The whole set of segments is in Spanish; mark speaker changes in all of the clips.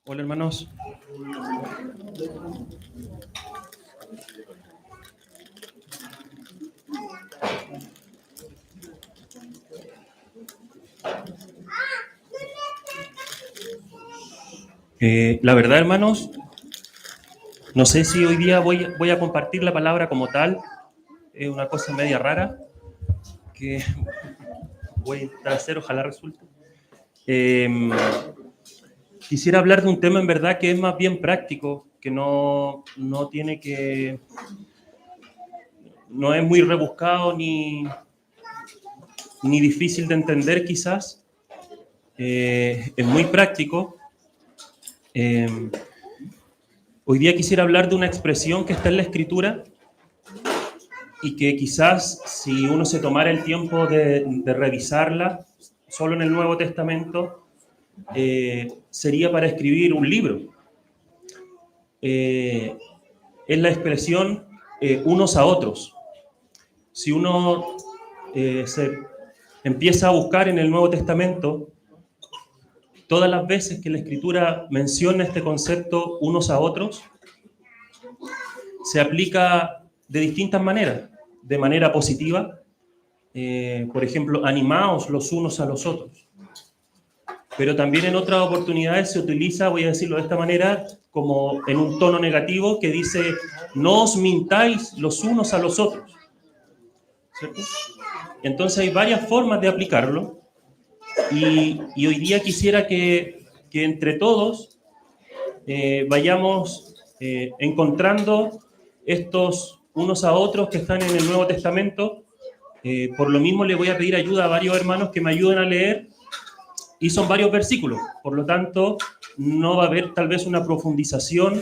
Speaker 1: Hola, hermanos. La verdad, hermanos, no sé si hoy día voy a compartir la palabra como tal. Es una cosa media rara que voy a intentar hacer, ojalá resulte. Quisiera hablar de un tema en verdad que es más bien práctico, que no tiene que... no es muy rebuscado ni difícil de entender quizás. Es muy práctico. Hoy día quisiera hablar de una expresión que está en la Escritura y que quizás si uno se tomara el tiempo de revisarla solo en el Nuevo Testamento, sería para escribir un libro. Es la expresión unos a otros. Si uno se empieza a buscar en el Nuevo Testamento, todas las veces que la Escritura menciona este concepto unos a otros, se aplica de distintas maneras. De manera positiva, por ejemplo, animaos los unos a los otros. Pero también en otras oportunidades se utiliza, voy a decirlo de esta manera, como en un tono negativo que dice, no os mintáis los unos a los otros. ¿Cierto? Entonces hay varias formas de aplicarlo y hoy día quisiera que entre todos vayamos encontrando estos unos a otros que están en el Nuevo Testamento. Por lo mismo le voy a pedir ayuda a varios hermanos que me ayuden a leer, y son varios versículos, por lo tanto no va a haber tal vez una profundización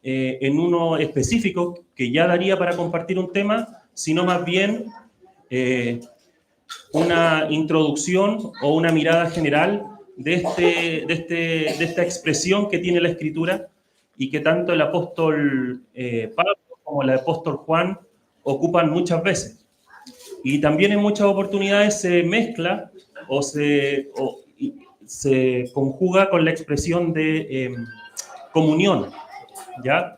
Speaker 1: en uno específico que ya daría para compartir un tema, sino más bien una introducción o una mirada general de esta expresión que tiene la Escritura y que tanto el apóstol Pablo como el apóstol Juan ocupan muchas veces. Y también en muchas oportunidades se mezcla o se conjuga con la expresión de comunión, ¿ya?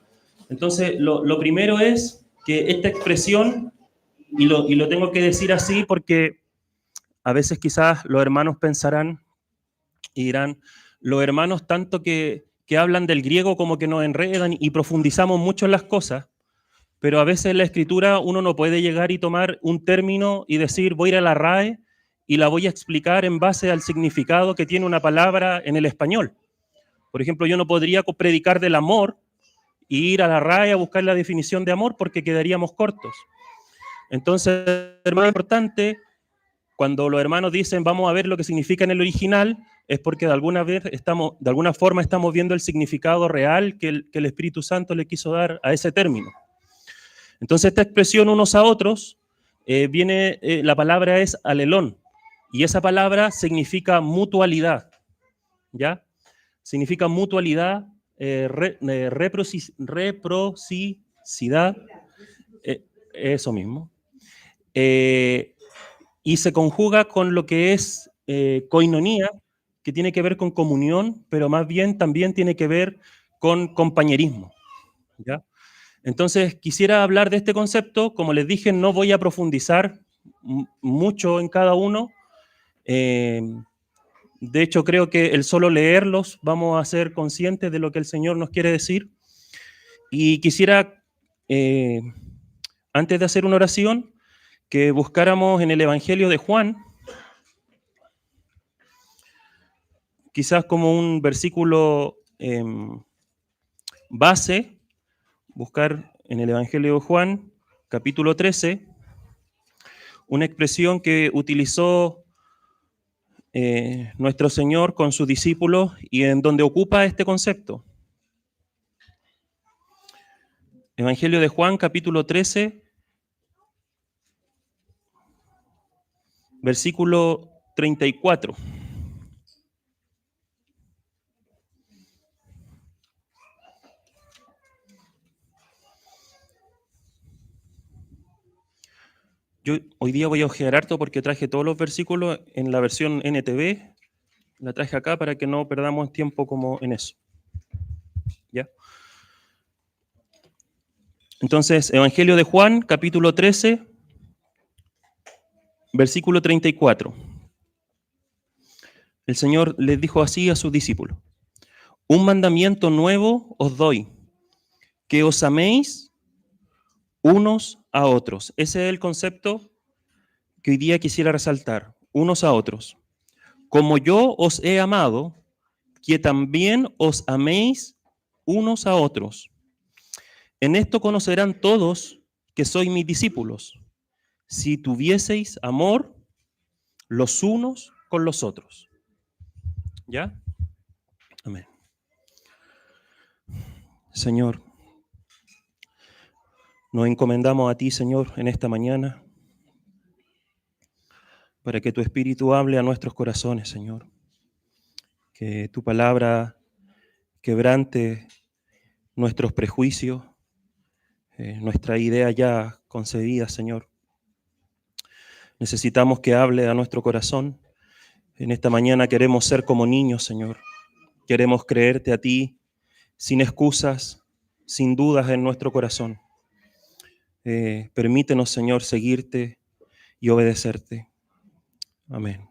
Speaker 1: Entonces, lo primero es que esta expresión, y lo tengo que decir así porque a veces quizás los hermanos pensarán y dirán, los hermanos tanto que hablan del griego como que nos enredan y profundizamos mucho en las cosas, pero a veces en la escritura uno no puede llegar y tomar un término y decir voy a ir a la RAE y la voy a explicar en base al significado que tiene una palabra en el español. Por ejemplo, yo no podría predicar del amor e ir a la RAE a buscar la definición de amor porque quedaríamos cortos. Entonces, hermano, importante, cuando los hermanos dicen vamos a ver lo que significa en el original, es porque de alguna forma estamos viendo el significado real que el Espíritu Santo le quiso dar a ese término. Entonces esta expresión unos a otros, la palabra es alelón, y esa palabra significa mutualidad, ¿ya? Significa mutualidad, reciprocidad, eso mismo. Y se conjuga con lo que es koinonía, que tiene que ver con comunión, pero más bien también tiene que ver con compañerismo, ¿ya? Entonces, quisiera hablar de este concepto. Como les dije, no voy a profundizar mucho en cada uno. De hecho, creo que el solo leerlos vamos a ser conscientes de lo que el Señor nos quiere decir. Y quisiera, antes de hacer una oración, que buscáramos en el Evangelio de Juan, quizás como un versículo base, buscar en el Evangelio de Juan, capítulo 13, una expresión que utilizó nuestro Señor con sus discípulos y en donde ocupa este concepto. Evangelio de Juan, capítulo 13, versículo 34. Yo hoy día voy a ojear harto porque traje todos los versículos en la versión NTV. La traje acá para que no perdamos tiempo como en eso. ¿Ya? Entonces, Evangelio de Juan, capítulo 13, versículo 34. El Señor les dijo así a sus discípulos: un mandamiento nuevo os doy, que os améis unos a otros. Ese es el concepto que hoy día quisiera resaltar, unos a otros. Como yo os he amado, que también os améis unos a otros. En esto conocerán todos que sois mis discípulos, si tuvieseis amor los unos con los otros. ¿Ya? Amén. Señor, nos encomendamos a ti, Señor, en esta mañana, para que tu Espíritu hable a nuestros corazones, Señor. Que tu palabra quebrante nuestros prejuicios, nuestra idea ya concebida, Señor. Necesitamos que hable a nuestro corazón. En esta mañana queremos ser como niños, Señor. Queremos creerte a ti sin excusas, sin dudas en nuestro corazón. Permítenos, Señor, seguirte y obedecerte. Amén.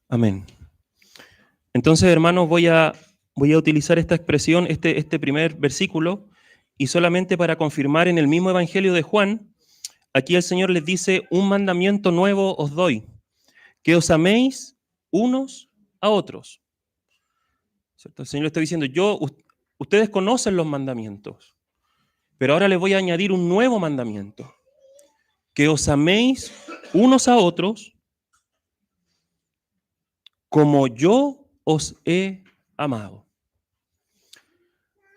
Speaker 1: Amén. Entonces, hermanos, voy a utilizar esta expresión, este primer versículo, y solamente para confirmar en el mismo Evangelio de Juan, aquí el Señor les dice: un mandamiento nuevo os doy, que os améis unos a otros. ¿Cierto? El Señor le está diciendo: ustedes conocen los mandamientos, pero ahora les voy a añadir un nuevo mandamiento, que os améis unos a otros como yo os he amado.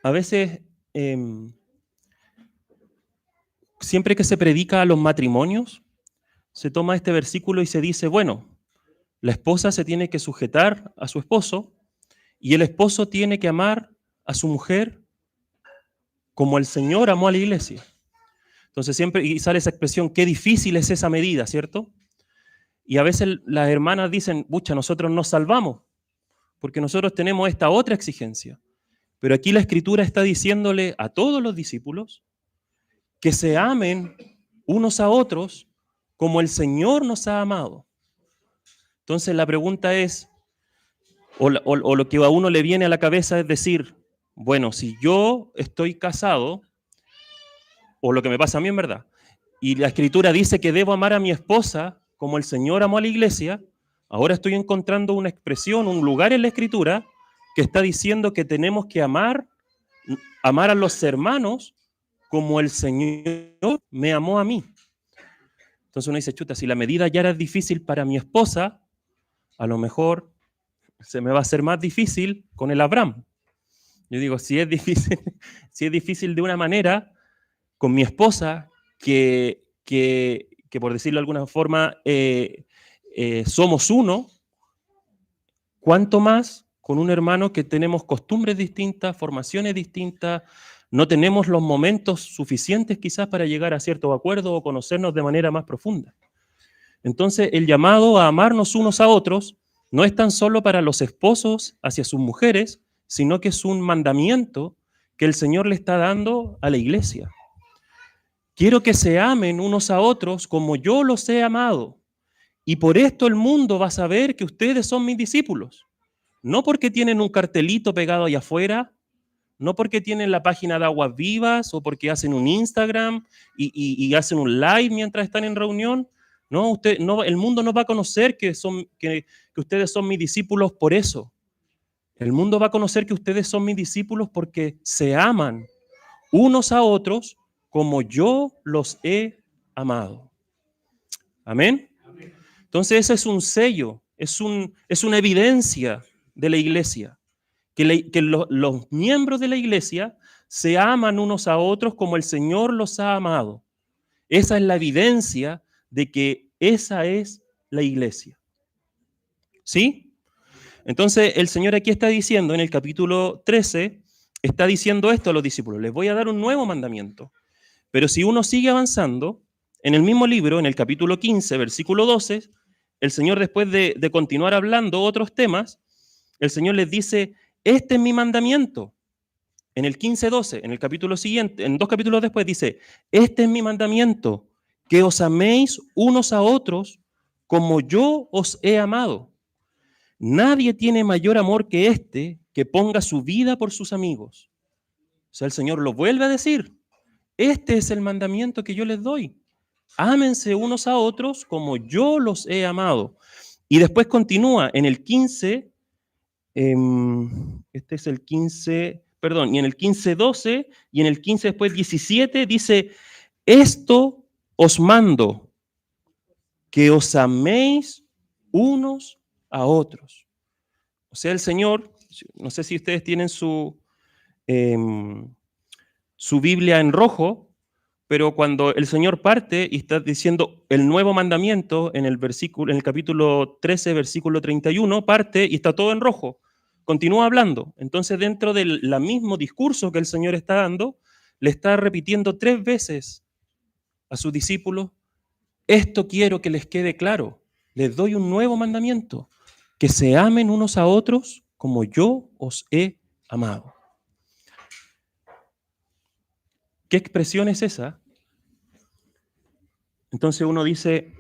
Speaker 1: A veces, siempre que se predica a los matrimonios, se toma este versículo y se dice: bueno, la esposa se tiene que sujetar a su esposo y el esposo tiene que amar a su mujer como el Señor amó a la iglesia. Entonces siempre y sale esa expresión: qué difícil es esa medida, ¿cierto? Y a veces las hermanas dicen: pucha, nosotros nos salvamos porque nosotros tenemos esta otra exigencia. Pero aquí la Escritura está diciéndole a todos los discípulos que se amen unos a otros como el Señor nos ha amado. Entonces la pregunta es, o lo que a uno le viene a la cabeza es decir: bueno, si yo estoy casado, o lo que me pasa a mí en verdad, y la Escritura dice que debo amar a mi esposa como el Señor amó a la iglesia, ahora estoy encontrando una expresión, un lugar en la Escritura que está diciendo que tenemos que amar a los hermanos como el Señor me amó a mí. Entonces uno dice: chuta, si la medida ya era difícil para mi esposa, a lo mejor se me va a hacer más difícil con el Abraham. Yo digo, si es difícil de una manera con mi esposa, que por decirlo de alguna forma somos uno, ¿cuánto más con un hermano que tenemos costumbres distintas, formaciones distintas, no tenemos los momentos suficientes quizás para llegar a ciertos acuerdos o conocernos de manera más profunda? Entonces, el llamado a amarnos unos a otros no es tan solo para los esposos hacia sus mujeres, sino que es un mandamiento que el Señor le está dando a la iglesia. Quiero que se amen unos a otros como yo los he amado. Y por esto el mundo va a saber que ustedes son mis discípulos. No porque tienen un cartelito pegado allá afuera, no porque tienen la página de Aguas Vivas o porque hacen un Instagram y hacen un live mientras están en reunión. No, el mundo no va a conocer que ustedes son mis discípulos por eso. El mundo va a conocer que ustedes son mis discípulos porque se aman unos a otros como yo los he amado. ¿Amén? Entonces ese es un sello, es una evidencia de la iglesia, que los miembros de la iglesia se aman unos a otros como el Señor los ha amado. Esa es la evidencia de que esa es la iglesia. ¿Sí? Entonces el Señor aquí está diciendo, en el capítulo 13, está diciendo esto a los discípulos: les voy a dar un nuevo mandamiento. Pero si uno sigue avanzando, en el mismo libro, en el capítulo 15, versículo 12, el Señor, después de continuar hablando otros temas, el Señor les dice: este es mi mandamiento. En el 15:12, en el capítulo siguiente, en 2 capítulos después dice, este es mi mandamiento, que os améis unos a otros como yo os he amado. Nadie tiene mayor amor que este, que ponga su vida por sus amigos. O sea, el Señor lo vuelve a decir. Este es el mandamiento que yo les doy. Ámense unos a otros como yo los he amado. Y después continúa en el 15, este es el 15, perdón, y en el 15:12 y en el 15 después 17 dice, esto os mando, que os améis unos a otros. O sea, el Señor, no sé si ustedes tienen su Biblia en rojo, pero cuando el Señor parte y está diciendo el nuevo mandamiento en el capítulo 13, versículo 31, parte y está todo en rojo. Continúa hablando. Entonces, dentro del mismo discurso que el Señor está dando, le está repitiendo 3 veces a sus discípulos, esto quiero que les quede claro. Les doy un nuevo mandamiento, que se amen unos a otros como yo os he amado. ¿Qué expresión es esa? Entonces uno dice,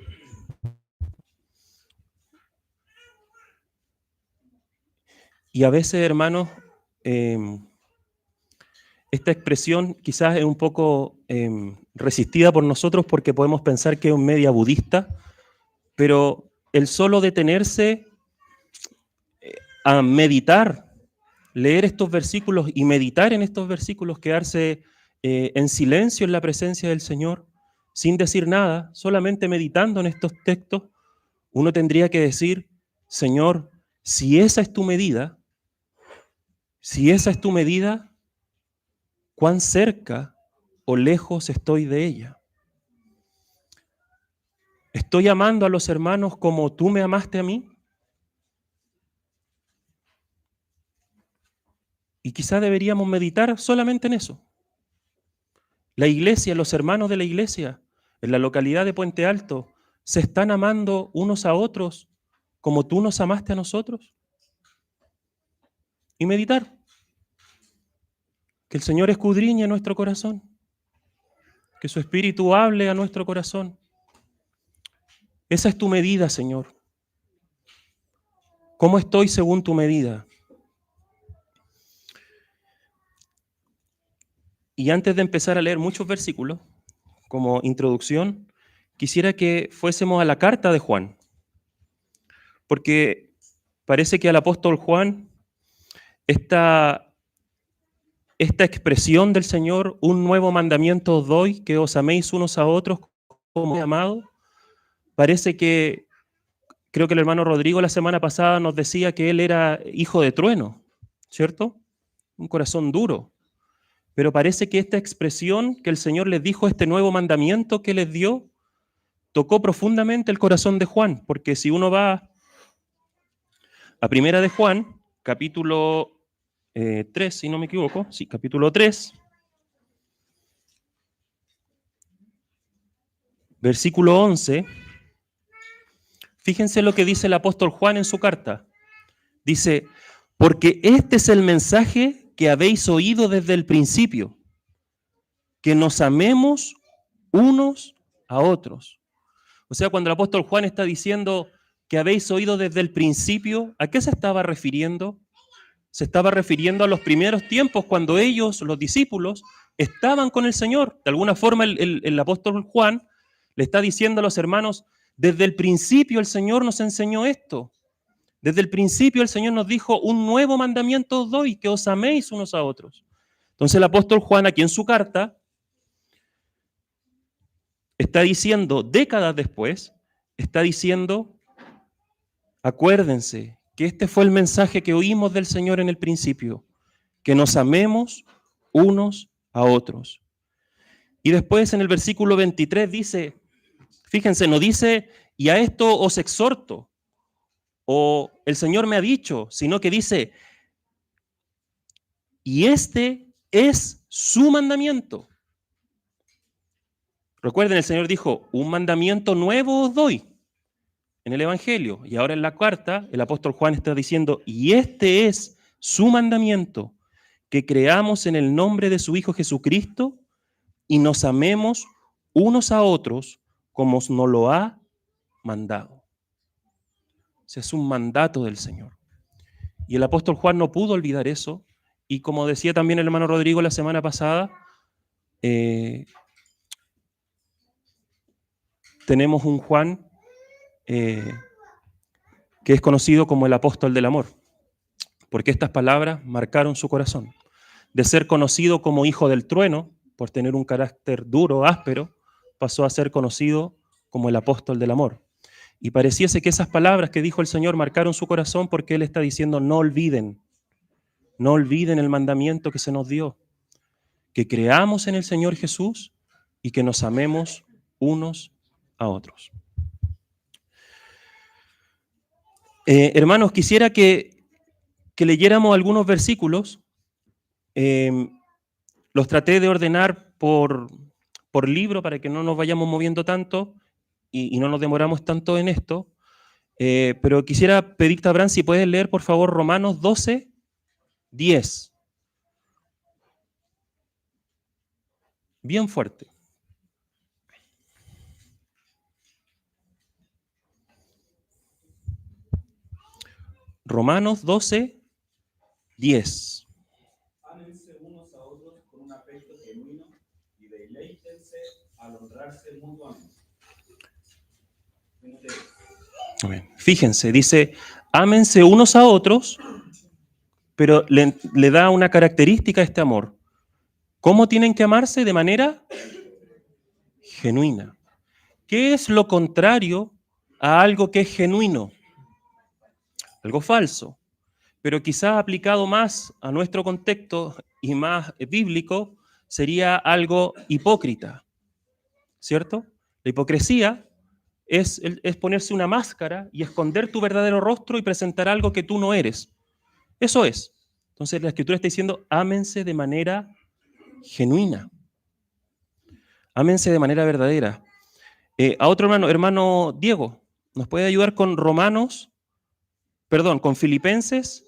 Speaker 1: y a veces, hermanos, esta expresión quizás es un poco resistida por nosotros porque podemos pensar que es un media budista, pero el solo detenerse a meditar, leer estos versículos y meditar en estos versículos, quedarse en silencio en la presencia del Señor, sin decir nada, solamente meditando en estos textos, uno tendría que decir, Señor, si esa es tu medida, ¿cuán cerca o lejos estoy de ella? ¿Estoy amando a los hermanos como tú me amaste a mí? Y quizá deberíamos meditar solamente en eso. La iglesia, los hermanos de la iglesia, en la localidad de Puente Alto, ¿se están amando unos a otros como tú nos amaste a nosotros? Y meditar. Que el Señor escudriñe nuestro corazón. Que su Espíritu hable a nuestro corazón. Esa es tu medida, Señor. ¿Cómo estoy según tu medida? Y antes de empezar a leer muchos versículos, como introducción, quisiera que fuésemos a la carta de Juan. Porque parece que al apóstol Juan esta expresión del Señor, un nuevo mandamiento os doy, que os améis unos a otros como he amado, parece que, creo que el hermano Rodrigo la semana pasada nos decía que él era hijo de trueno, ¿cierto? Un corazón duro. Pero parece que esta expresión que el Señor les dijo, este nuevo mandamiento que les dio, tocó profundamente el corazón de Juan, porque si uno va a Primera de Juan, capítulo 3, si no me equivoco, sí, capítulo 3, versículo 11, fíjense lo que dice el apóstol Juan en su carta. Dice, porque este es el mensaje que habéis oído desde el principio, que nos amemos unos a otros. O sea, cuando el apóstol Juan está diciendo que habéis oído desde el principio, ¿a qué se estaba refiriendo? Se estaba refiriendo a los primeros tiempos, cuando ellos, los discípulos, estaban con el Señor. De alguna forma el apóstol Juan le está diciendo a los hermanos, desde el principio el Señor nos enseñó esto. Desde el principio el Señor nos dijo, un nuevo mandamiento os doy, que os améis unos a otros. Entonces el apóstol Juan, aquí en su carta, está diciendo, décadas después, está diciendo, acuérdense que este fue el mensaje que oímos del Señor en el principio, que nos amemos unos a otros. Y después en el versículo 23 dice, fíjense, no dice, y a esto os exhorto, o el Señor me ha dicho, sino que dice, y este es su mandamiento. Recuerden, el Señor dijo, un mandamiento nuevo os doy en el Evangelio. Y ahora en la carta, el apóstol Juan está diciendo, y este es su mandamiento, que creamos en el nombre de su Hijo Jesucristo y nos amemos unos a otros como nos lo ha mandado. Ese es un mandato del Señor. Y el apóstol Juan no pudo olvidar eso. Y como decía también el hermano Rodrigo la semana pasada, tenemos un Juan que es conocido como el apóstol del amor, porque estas palabras marcaron su corazón. De ser conocido como hijo del trueno, por tener un carácter duro, áspero, pasó a ser conocido como el apóstol del amor. Y pareciese que esas palabras que dijo el Señor marcaron su corazón porque Él está diciendo, no olviden el mandamiento que se nos dio, que creamos en el Señor Jesús y que nos amemos unos a otros. Hermanos, quisiera que leyéramos algunos versículos. Los traté de ordenar por libro para que no nos vayamos moviendo tanto y no nos demoramos tanto en esto. Pero quisiera pedirte, Abraham, si puedes leer, por favor, Romanos 12, 10. Bien fuerte. Romanos 12, 10.
Speaker 2: Ámense unos a otros con un afecto genuino y deleítense al honrarse mutuamente.
Speaker 1: Fíjense, dice, ámense unos a otros, pero le da una característica a este amor. ¿Cómo tienen que amarse? De manera genuina. ¿Qué es lo contrario a algo que es genuino? Algo falso. Pero quizás aplicado más a nuestro contexto y más bíblico, sería algo hipócrita, ¿cierto? La hipocresía es ponerse una máscara y esconder tu verdadero rostro y presentar algo que tú no eres. Eso es. Entonces la Escritura está diciendo, ámense de manera genuina. Ámense de manera verdadera. A otro hermano Diego, ¿nos puede ayudar con con Filipenses,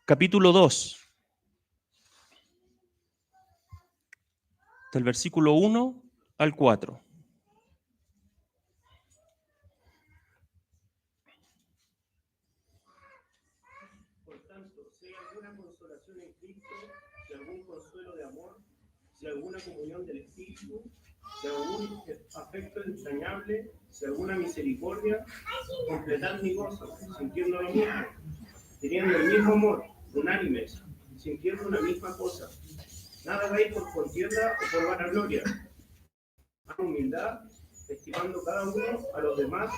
Speaker 1: capítulo 2, del versículo 1 al 4?
Speaker 3: Por tanto, si hay alguna consolación en Cristo, si algún consuelo de amor, si alguna comunión del Espíritu, si algún afecto entrañable, si alguna misericordia, completad mi gozo, sintiendo lo mismo, teniendo el mismo amor, unánimes, sintiendo una misma cosa. Nada hagáis por contienda o por vanagloria. Con humildad, estimando cada uno a los demás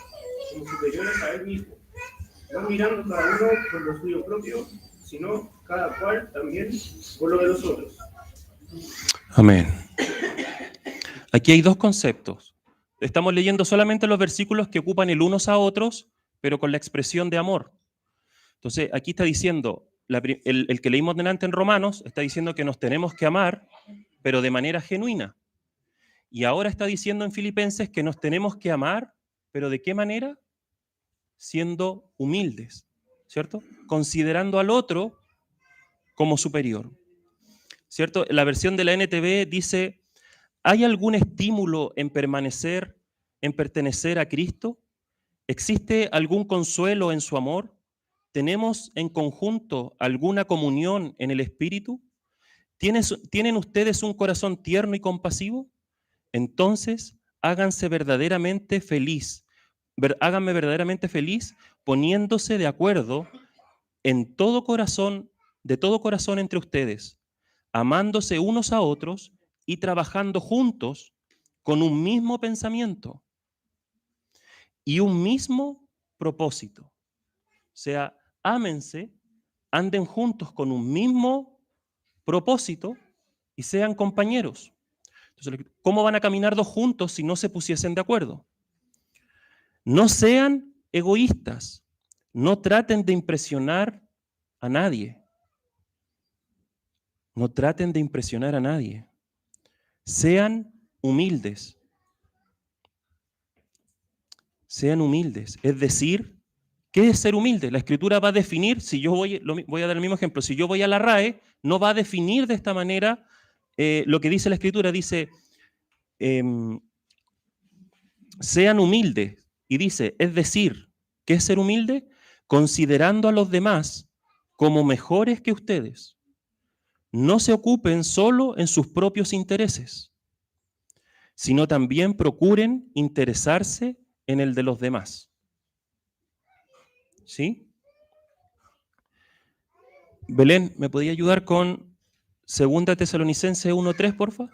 Speaker 3: como superiores a él mismo, no mirando cada uno por lo suyo propio, sino cada cual también por lo de los otros.
Speaker 1: Amén. Aquí hay dos conceptos. Estamos leyendo solamente los versículos que ocupan el unos a otros, pero con la expresión de amor. Entonces, aquí está diciendo, el que leímos delante en Romanos, está diciendo que nos tenemos que amar, pero de manera genuina. Y ahora está diciendo en Filipenses que nos tenemos que amar, pero ¿de qué manera? Siendo humildes, ¿cierto? Considerando al otro como superior, ¿cierto? La versión de la NTV dice, ¿hay algún estímulo en pertenecer a Cristo? ¿Existe algún consuelo en su amor? ¿Tenemos en conjunto alguna comunión en el Espíritu? ¿Tienen ustedes un corazón tierno y compasivo? Entonces, háganme verdaderamente feliz poniéndose de acuerdo en todo corazón, de todo corazón entre ustedes, amándose unos a otros y trabajando juntos con un mismo pensamiento y un mismo propósito. O sea, ámense, anden juntos con un mismo propósito y sean compañeros. Entonces, ¿cómo van a caminar dos juntos si no se pusiesen de acuerdo? No sean egoístas, no traten de impresionar a nadie. No traten de impresionar a nadie. Sean humildes. Sean humildes, es decir, ¿Qué es ser humilde? La Escritura va a definir, si yo voy a dar el mismo ejemplo, si yo voy a la RAE, no va a definir de esta manera lo que dice la Escritura. Dice, sean humildes. Y dice, es decir, ¿qué es ser humilde? Considerando a los demás como mejores que ustedes. No se ocupen solo en sus propios intereses, sino también procuren interesarse en el de los demás. ¿Sí? Belén, ¿me podía ayudar con 2 Tesalonicenses 1:3, porfa?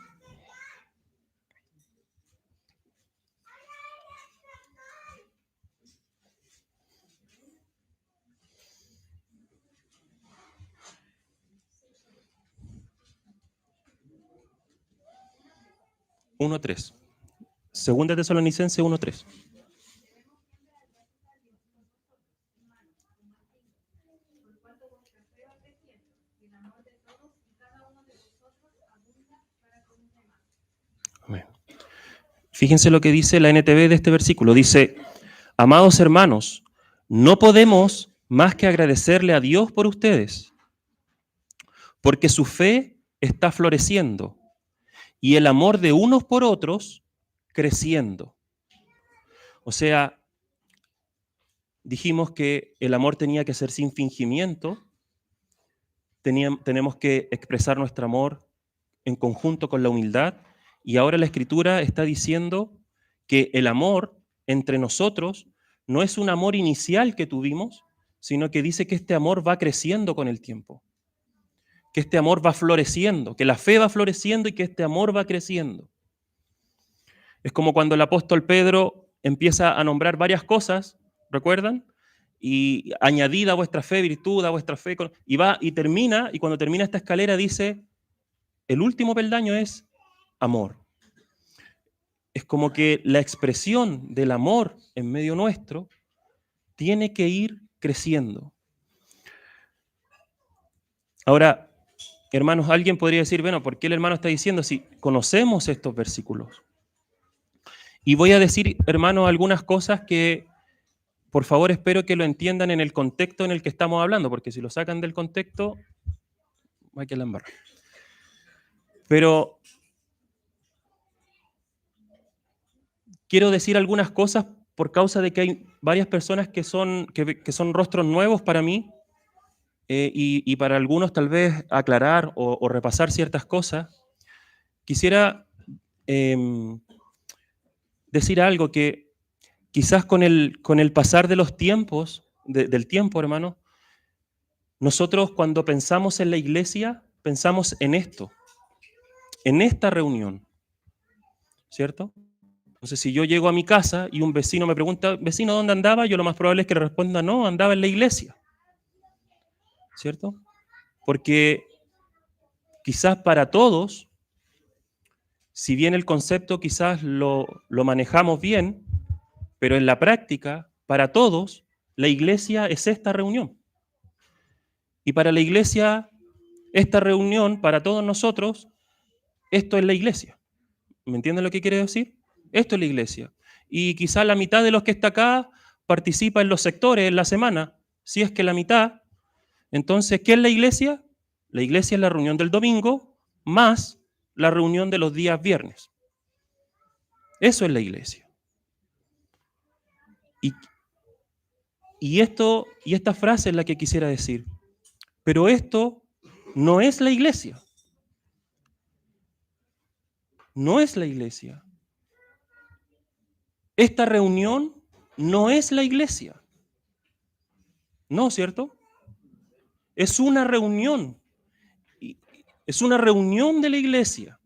Speaker 1: Uno 3. 2 Tesalonicenses 1:3. Amén. Fíjense lo que dice la NTV de este versículo. Dice, amados hermanos, no podemos más que agradecerle a Dios por ustedes, porque su fe está floreciendo y el amor de unos por otros creciendo. O sea, dijimos que el amor tenía que ser sin fingimiento, tenemos que expresar nuestro amor en conjunto con la humildad, y ahora la Escritura está diciendo que el amor entre nosotros no es un amor inicial que tuvimos, sino que dice que este amor va creciendo con el tiempo, que este amor va floreciendo, que la fe va floreciendo y que este amor va creciendo. Es como cuando el apóstol Pedro empieza a nombrar varias cosas, ¿recuerdan? Y añadida a vuestra fe, virtud, a vuestra fe, y va y termina, y cuando termina esta escalera dice, el último peldaño es amor. Es como que la expresión del amor en medio nuestro tiene que ir creciendo. Ahora, hermanos, alguien podría decir, bueno, ¿por qué el hermano está diciendo si conocemos estos versículos? Y voy a decir, hermanos, algunas cosas que, por favor, espero que lo entiendan en el contexto en el que estamos hablando, porque si lo sacan del contexto, hay que la embarrar. Pero quiero decir algunas cosas por causa de que hay varias personas que son rostros nuevos para mí, y para algunos tal vez aclarar o repasar ciertas cosas. Quisiera decir algo que quizás con el pasar de los tiempos, del tiempo, hermano, nosotros cuando pensamos en la iglesia, pensamos en esto, en esta reunión, ¿cierto? Entonces, si yo llego a mi casa y un vecino me pregunta, vecino, ¿dónde andaba? Yo lo más probable es que le responda, no, andaba en la iglesia, ¿cierto? Porque quizás para todos, si bien el concepto quizás lo manejamos bien, pero en la práctica, para todos, la iglesia es esta reunión. Y para la iglesia, esta reunión, para todos nosotros, esto es la iglesia. ¿Me entienden lo que quiere decir? Esto es la iglesia. Y quizás la mitad de los que está acá participa en los sectores en la semana. Si es que la mitad. Entonces, ¿qué es la iglesia? La iglesia es la reunión del domingo más la reunión de los días viernes. Eso es la iglesia. Y esta frase es la que quisiera decir. Pero esto no es la iglesia. No es la iglesia. Esta reunión no es la iglesia. No, ¿cierto? Es una reunión. Es una reunión de la iglesia.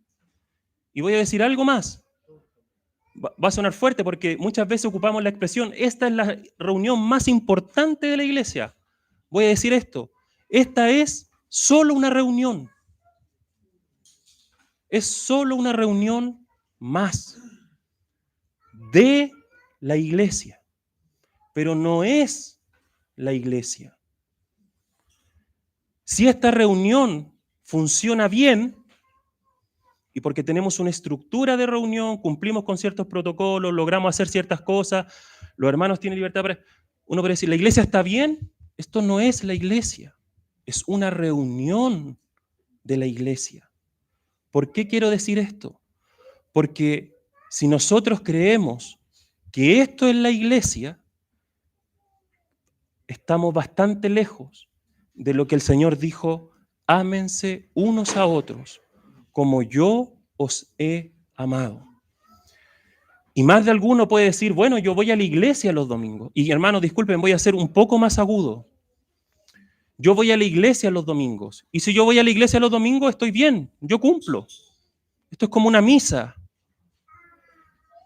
Speaker 1: Y voy a decir algo más. Va a sonar fuerte porque muchas veces ocupamos la expresión, esta es la reunión más importante de la iglesia. Voy a decir esto. Esta es solo una reunión. Es solo una reunión más de la iglesia, pero no es la iglesia. Si esta reunión funciona bien, y porque tenemos una estructura de reunión, cumplimos con ciertos protocolos, logramos hacer ciertas cosas, los hermanos tienen libertad para... Uno puede decir, ¿la iglesia está bien? Esto no es la iglesia, es una reunión de la iglesia. ¿Por qué quiero decir esto? Porque si nosotros creemos que esto es la iglesia, estamos bastante lejos de lo que el Señor dijo, ámense unos a otros, como yo os he amado. Y más de alguno puede decir, bueno, yo voy a la iglesia los domingos. Y hermanos, disculpen, voy a ser un poco más agudo. Yo voy a la iglesia los domingos. Y si yo voy a la iglesia los domingos, estoy bien, yo cumplo. Esto es como una misa.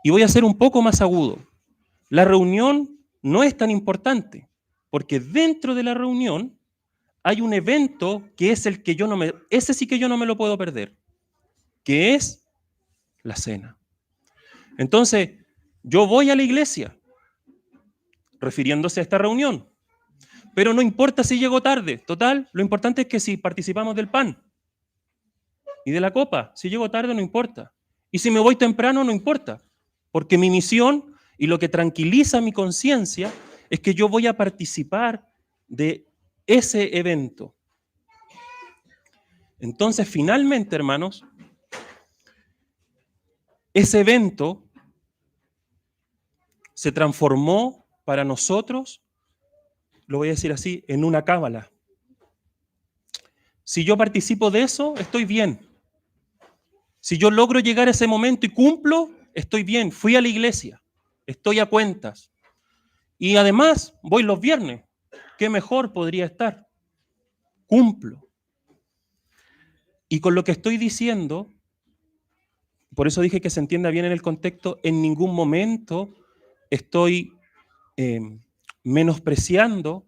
Speaker 1: Y voy a ser un poco más agudo. La reunión no es tan importante, porque dentro de la reunión hay un evento que es el que ese sí que yo no me lo puedo perder, que es la cena. Entonces, yo voy a la iglesia, refiriéndose a esta reunión, pero no importa si llego tarde, total, lo importante es que si participamos del pan y de la copa, si llego tarde no importa, y si me voy temprano no importa, porque mi misión y lo que tranquiliza mi conciencia es que yo voy a participar de ese evento. Entonces, finalmente, hermanos, ese evento se transformó para nosotros, lo voy a decir así, en una cábala. Si yo participo de eso, estoy bien. Si yo logro llegar a ese momento y cumplo, estoy bien. Fui a la iglesia, estoy a cuentas. Y además, voy los viernes. ¿Qué mejor podría estar? Cumplo. Y con lo que estoy diciendo, por eso dije que se entienda bien en el contexto, en ningún momento estoy menospreciando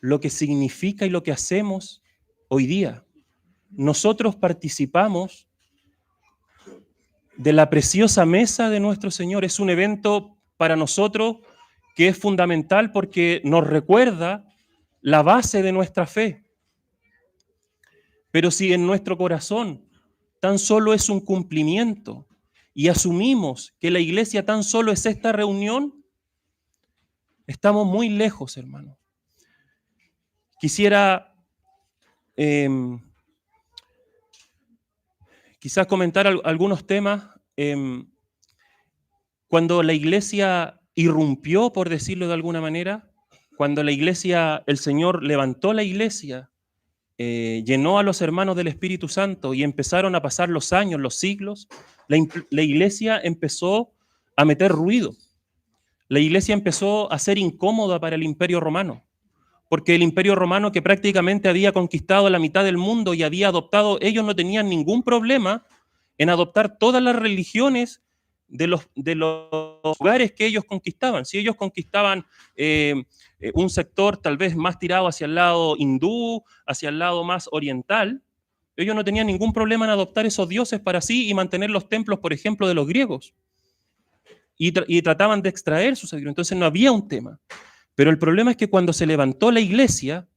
Speaker 1: lo que significa y lo que hacemos hoy día. Nosotros participamos de la preciosa mesa de nuestro Señor. Es un evento para nosotros que es fundamental porque nos recuerda la base de nuestra fe. Pero si en nuestro corazón tan solo es un cumplimiento y asumimos que la iglesia tan solo es esta reunión, estamos muy lejos, hermano. Quisiera quizás comentar algunos temas. Cuando la iglesia irrumpió, por decirlo de alguna manera, cuando la iglesia, el Señor levantó la iglesia, llenó a los hermanos del Espíritu Santo y empezaron a pasar los años, los siglos, la iglesia empezó a meter ruido. La iglesia empezó a ser incómoda para el Imperio Romano, porque el Imperio Romano, que prácticamente había conquistado la mitad del mundo y había adoptado, ellos no tenían ningún problema en adoptar todas las religiones de los lugares que ellos conquistaban. Si ellos conquistaban un sector tal vez más tirado hacia el lado hindú, hacia el lado más oriental, ellos no tenían ningún problema en adoptar esos dioses para sí y mantener los templos, por ejemplo, de los griegos. Y trataban de extraer sus sabiduría. Entonces no había un tema. Pero el problema es que cuando se levantó la iglesia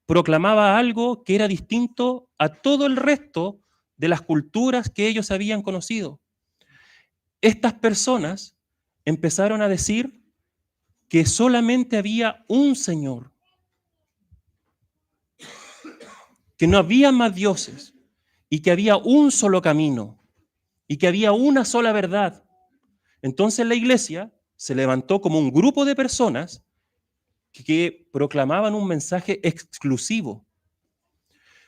Speaker 1: proclamaba algo que era distinto a todo el resto de las culturas que ellos habían conocido. Estas personas empezaron a decir que solamente había un Señor, que no había más dioses y que había un solo camino y que había una sola verdad. Entonces la iglesia se levantó como un grupo de personas que proclamaban un mensaje exclusivo.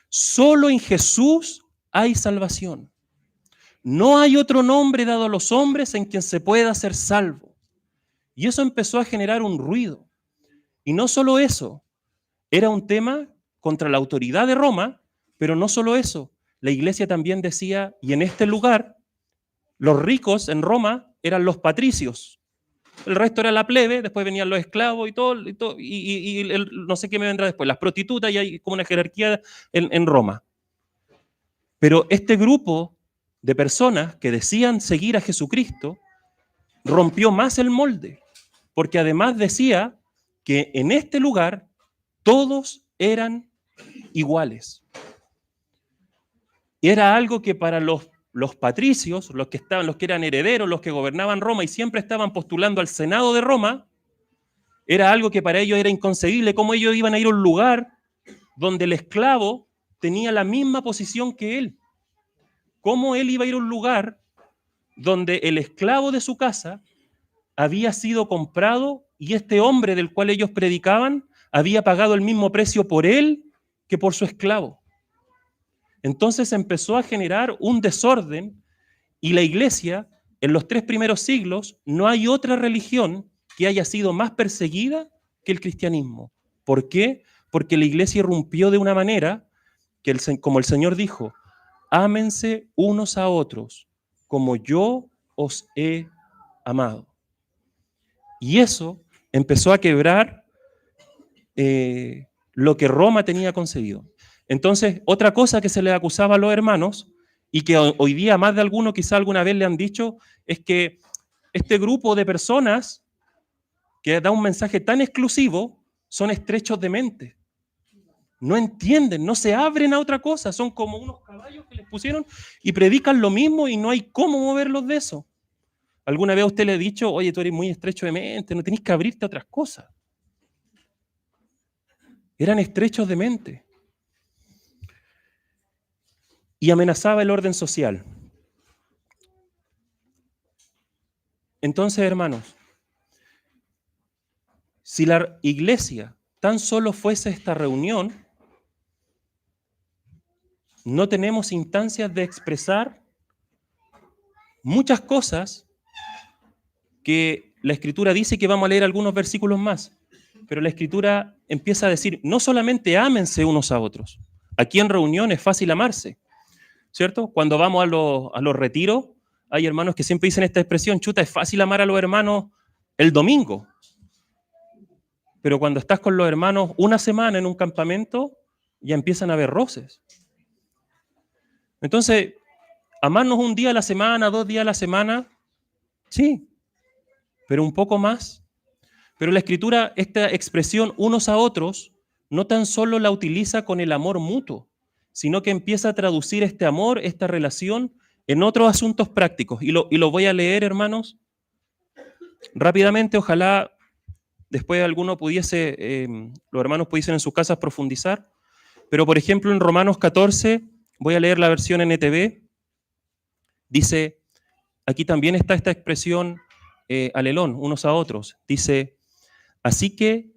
Speaker 1: Solo en Jesús hay salvación. No hay otro nombre dado a los hombres en quien se pueda ser salvo. Y eso empezó a generar un ruido. Y no solo eso, era un tema contra la autoridad de Roma, pero no solo eso. La iglesia también decía, y en este lugar, los ricos en Roma eran los patricios. El resto era la plebe, después venían los esclavos y no sé qué me vendrá después, las prostitutas, y hay como una jerarquía en Roma. Pero este grupo de personas que decían seguir a Jesucristo rompió más el molde, porque además decía que en este lugar todos eran iguales. Y era algo que para los patricios, los que eran herederos, los que gobernaban Roma y siempre estaban postulando al Senado de Roma, Era algo que para ellos era inconcebible, cómo ellos iban a ir a un lugar donde el esclavo tenía la misma posición que él. ¿Cómo él iba a ir a un lugar donde el esclavo de su casa había sido comprado y este hombre del cual ellos predicaban había pagado el mismo precio por él que por su esclavo? Entonces empezó a generar un desorden y la iglesia, en los 3 primeros siglos, no hay otra religión que haya sido más perseguida que el cristianismo. ¿Por qué? Porque la iglesia irrumpió de una manera que, como el Señor dijo, ámense unos a otros como yo os he amado. Y eso empezó a quebrar lo que Roma tenía concebido. Entonces, otra cosa que se le acusaba a los hermanos, y que hoy día más de alguno quizá alguna vez le han dicho, es que este grupo de personas que da un mensaje tan exclusivo son estrechos de mente. No entienden, no se abren a otra cosa, son como unos caballos que les pusieron y predican lo mismo y no hay cómo moverlos de eso. ¿Alguna vez a usted le he dicho, oye, tú eres muy estrecho de mente, no tenés que abrirte a otras cosas? Eran estrechos de mente. Y amenazaba el orden social. Entonces, hermanos, si la iglesia tan solo fuese esta reunión, no tenemos instancias de expresar muchas cosas que la Escritura dice, que vamos a leer algunos versículos más, pero la Escritura empieza a decir, no solamente ámense unos a otros. Aquí en reunión es fácil amarse, ¿cierto? Cuando vamos a los retiros, hay hermanos que siempre dicen esta expresión, chuta, es fácil amar a los hermanos el domingo. Pero cuando estás con los hermanos una semana en un campamento, ya empiezan a haber roces. Entonces, amarnos un día a la semana, 2 días a la semana, sí, pero un poco más. Pero la Escritura, esta expresión unos a otros, no tan solo la utiliza con el amor mutuo, sino que empieza a traducir este amor, esta relación, en otros asuntos prácticos. Y lo voy a leer, hermanos, rápidamente. Ojalá después alguno pudiese, los hermanos pudiesen en sus casas profundizar. Pero, por ejemplo, en Romanos 14, voy a leer la versión NTV, dice, aquí también está esta expresión, alelón, unos a otros. Dice, así que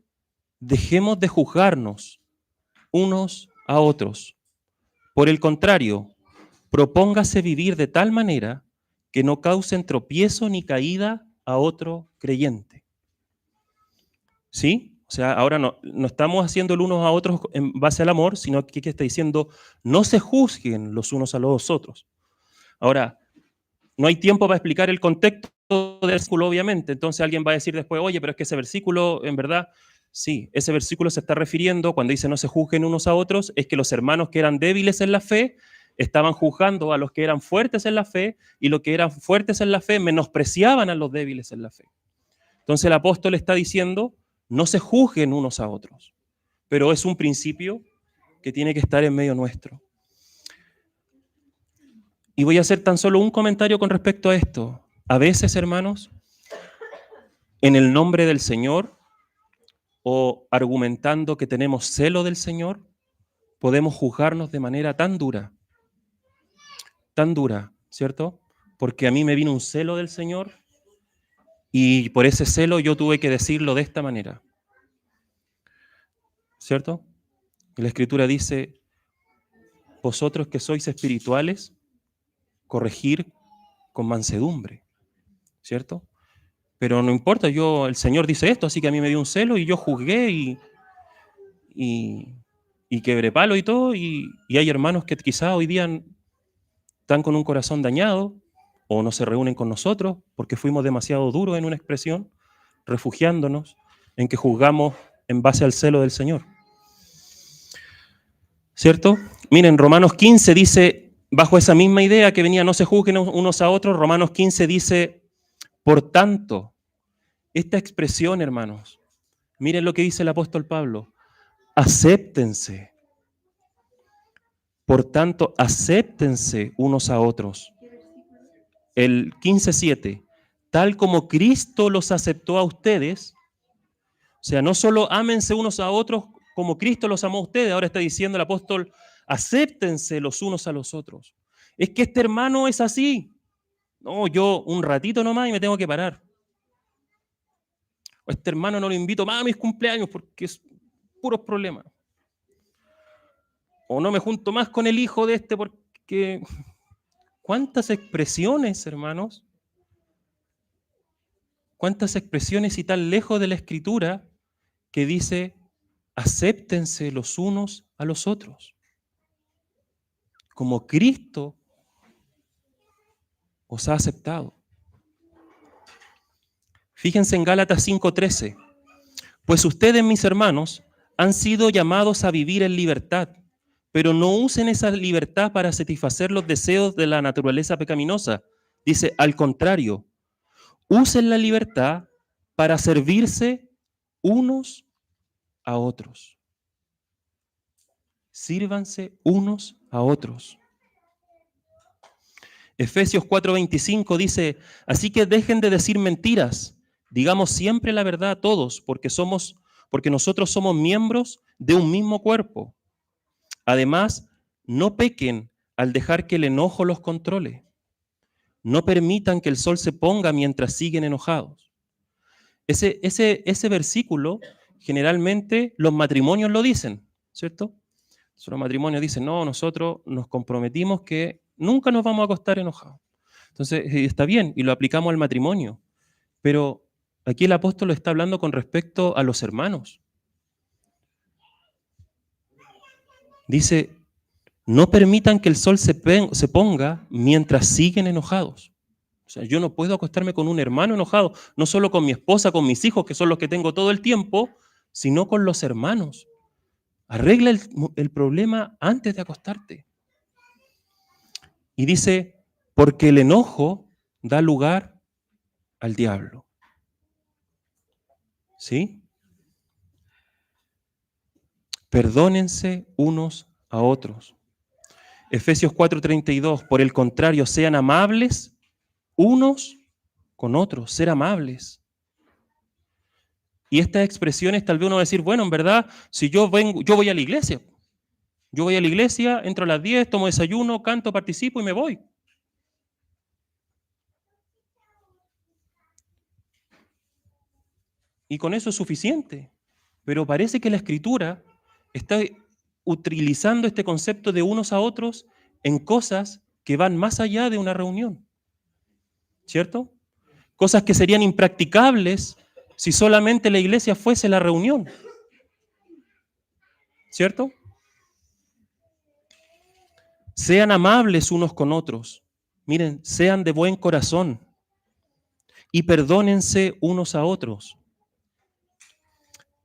Speaker 1: dejemos de juzgarnos unos a otros. Por el contrario, propóngase vivir de tal manera que no causen tropiezo ni caída a otro creyente. ¿Sí? O sea, ahora no estamos haciendo el unos a otros en base al amor, sino que está diciendo, no se juzguen los unos a los otros. Ahora, no hay tiempo para explicar el contexto del versículo, obviamente. Entonces alguien va a decir después, oye, pero es que ese versículo, en verdad, sí, ese versículo se está refiriendo, cuando dice no se juzguen unos a otros, es que los hermanos que eran débiles en la fe estaban juzgando a los que eran fuertes en la fe, y los que eran fuertes en la fe menospreciaban a los débiles en la fe. Entonces el apóstol está diciendo, no se juzguen unos a otros, pero es un principio que tiene que estar en medio nuestro. Y voy a hacer tan solo un comentario con respecto a esto. A veces, hermanos, en el nombre del Señor o argumentando que tenemos celo del Señor, podemos juzgarnos de manera tan dura, ¿cierto? Porque a mí me vino un celo del Señor y por ese celo yo tuve que decirlo de esta manera, ¿cierto? Y la Escritura dice, vosotros que sois espirituales, corregir con mansedumbre, ¿cierto? Pero no importa, el Señor dice esto, así que a mí me dio un celo y yo juzgué y quebré palo y todo, y hay hermanos que quizás hoy día están con un corazón dañado o no se reúnen con nosotros porque fuimos demasiado duros en una expresión, refugiándonos en que juzgamos en base al celo del Señor, ¿cierto? Miren, Romanos 15 dice, bajo esa misma idea que venía, no se juzguen unos a otros, Romanos 15 dice, por tanto, esta expresión, hermanos, miren lo que dice el apóstol Pablo, acéptense. Por tanto, acéptense unos a otros. El 15:7, tal como Cristo los aceptó a ustedes, O sea, no solo ámense unos a otros como Cristo los amó a ustedes, ahora está diciendo el apóstol, acéptense los unos a los otros. Es que este hermano es así. No, yo un ratito nomás y me tengo que parar. O este hermano no lo invito más a mis cumpleaños porque es puros problemas. O no me junto más con el hijo de este porque... ¿Cuántas expresiones, hermanos? ¿Cuántas expresiones y tan lejos de la Escritura que dice, acéptense los unos a los otros? Como Cristo os ha aceptado. Fíjense en Gálatas 5:13. Pues ustedes, mis hermanos, han sido llamados a vivir en libertad, pero no usen esa libertad para satisfacer los deseos de la naturaleza pecaminosa. Dice, al contrario, usen la libertad para servirse unos a otros. Sírvanse unos a otros. Efesios 4:25 dice, así que dejen de decir mentiras, digamos siempre la verdad a todos, porque nosotros somos miembros de un mismo cuerpo. Además, no pequen al dejar que el enojo los controle. No permitan que el sol se ponga mientras siguen enojados. Ese versículo, generalmente los matrimonios lo dicen, ¿cierto? Los matrimonios dicen, no, nosotros nos comprometimos que nunca nos vamos a acostar enojados. Entonces, está bien, y lo aplicamos al matrimonio. Pero aquí el apóstol está hablando con respecto a los hermanos. Dice, no permitan que el sol se ponga mientras siguen enojados. O sea, yo no puedo acostarme con un hermano enojado, no solo con mi esposa, con mis hijos, que son los que tengo todo el tiempo, sino con los hermanos. Arregla el problema antes de acostarte. Y dice, porque el enojo da lugar al diablo. ¿Sí? Perdónense unos a otros. Efesios 4:32, por el contrario, sean amables unos con otros, ser amables. Y estas expresiones tal vez uno va a decir, bueno, en verdad, si yo voy a la iglesia. Yo voy a la iglesia, entro a las 10, tomo desayuno, canto, participo y me voy. Y con eso es suficiente. Pero parece que la Escritura está utilizando este concepto de unos a otros en cosas que van más allá de una reunión. ¿Cierto? Cosas que serían impracticables si solamente la iglesia fuese la reunión. ¿Cierto? Sean amables unos con otros. Miren, sean de buen corazón y perdónense unos a otros,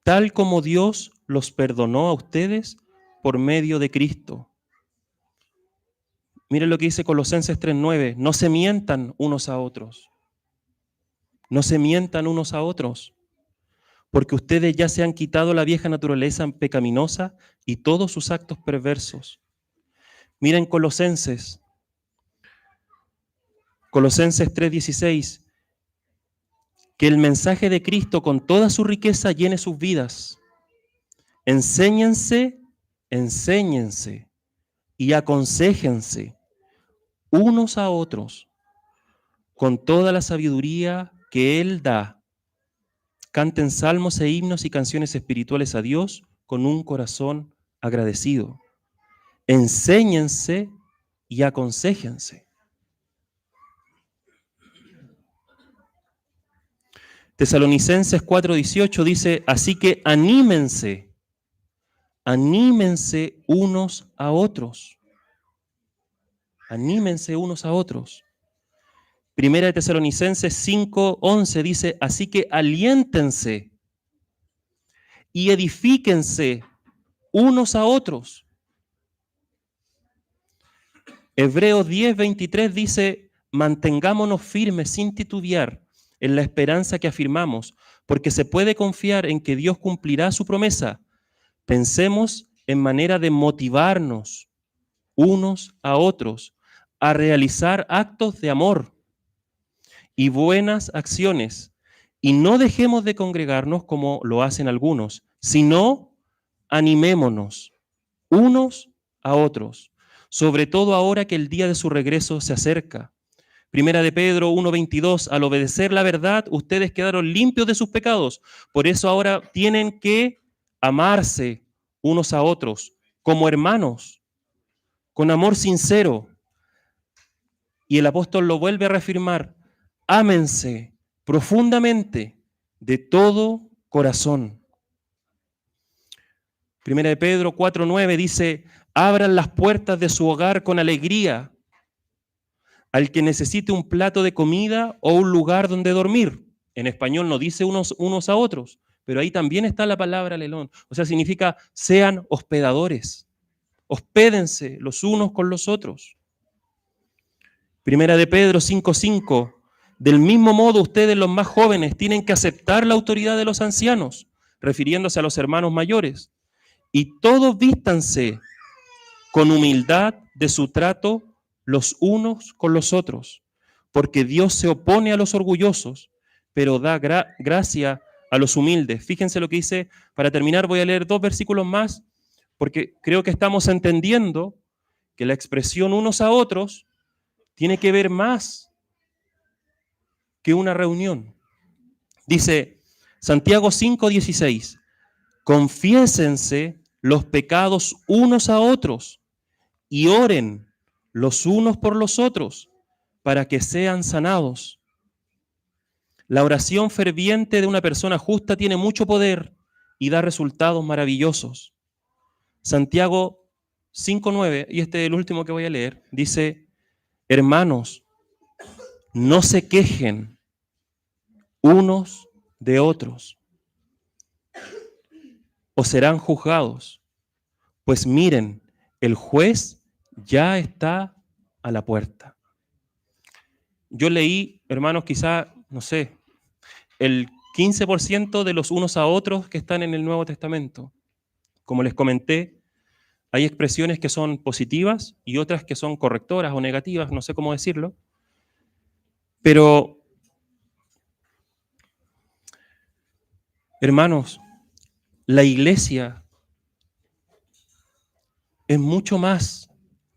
Speaker 1: tal como Dios los perdonó a ustedes por medio de Cristo. Miren lo que dice Colosenses 3:9, no se mientan unos a otros. No se mientan unos a otros, porque ustedes ya se han quitado la vieja naturaleza pecaminosa y todos sus actos perversos. Miren Colosenses 3:16, que el mensaje de Cristo con toda su riqueza llene sus vidas. Enséñense y aconséjense unos a otros con toda la sabiduría que Él da. Canten salmos e himnos y canciones espirituales a Dios con un corazón agradecido. Enséñense y aconséjense. Tesalonicenses 4:18 dice, así que anímense unos a otros. Anímense unos a otros. Primera de Tesalonicenses 5:11 dice, así que aliéntense y edifíquense unos a otros. Hebreos 10:23 dice, mantengámonos firmes sin titubear en la esperanza que afirmamos, porque se puede confiar en que Dios cumplirá su promesa. Pensemos en manera de motivarnos unos a otros a realizar actos de amor y buenas acciones, Y no dejemos de congregarnos como lo hacen algunos, sino animémonos unos a otros, sobre todo ahora que el día de su regreso se acerca. Primera de Pedro 1:22, al obedecer la verdad, ustedes quedaron limpios de sus pecados. Por eso ahora tienen que amarse unos a otros como hermanos, con amor sincero. Y el apóstol lo vuelve a reafirmar, ámense profundamente de todo corazón. Primera de Pedro 4:9 dice, abran las puertas de su hogar con alegría al que necesite un plato de comida o un lugar donde dormir. En español no dice unos a otros, pero ahí también está la palabra lelón. O sea, significa sean hospedadores. Hospédense los unos con los otros. Primera de Pedro 5:5. Del mismo modo, ustedes los más jóvenes tienen que aceptar la autoridad de los ancianos, refiriéndose a los hermanos mayores. Y todos vístanse con humildad de su trato los unos con los otros, porque Dios se opone a los orgullosos, pero da gracia a los humildes. Fíjense lo que dice, para terminar voy a leer 2 versículos más, porque creo que estamos entendiendo que la expresión unos a otros tiene que ver más que una reunión. Dice Santiago 5:16, confiésense los pecados unos a otros y oren los unos por los otros para que sean sanados. La oración ferviente de una persona justa tiene mucho poder y da resultados maravillosos. Santiago 5:9, y este es el último que voy a leer, dice, hermanos, no se quejen unos de otros o serán juzgados. Pues miren, el juez ya está a la puerta. Yo leí, hermanos, quizá, no sé, el 15% de los unos a otros que están en el Nuevo Testamento. Como les comenté, hay expresiones que son positivas y otras que son correctoras o negativas, no sé cómo decirlo. Pero, hermanos, la iglesia es mucho más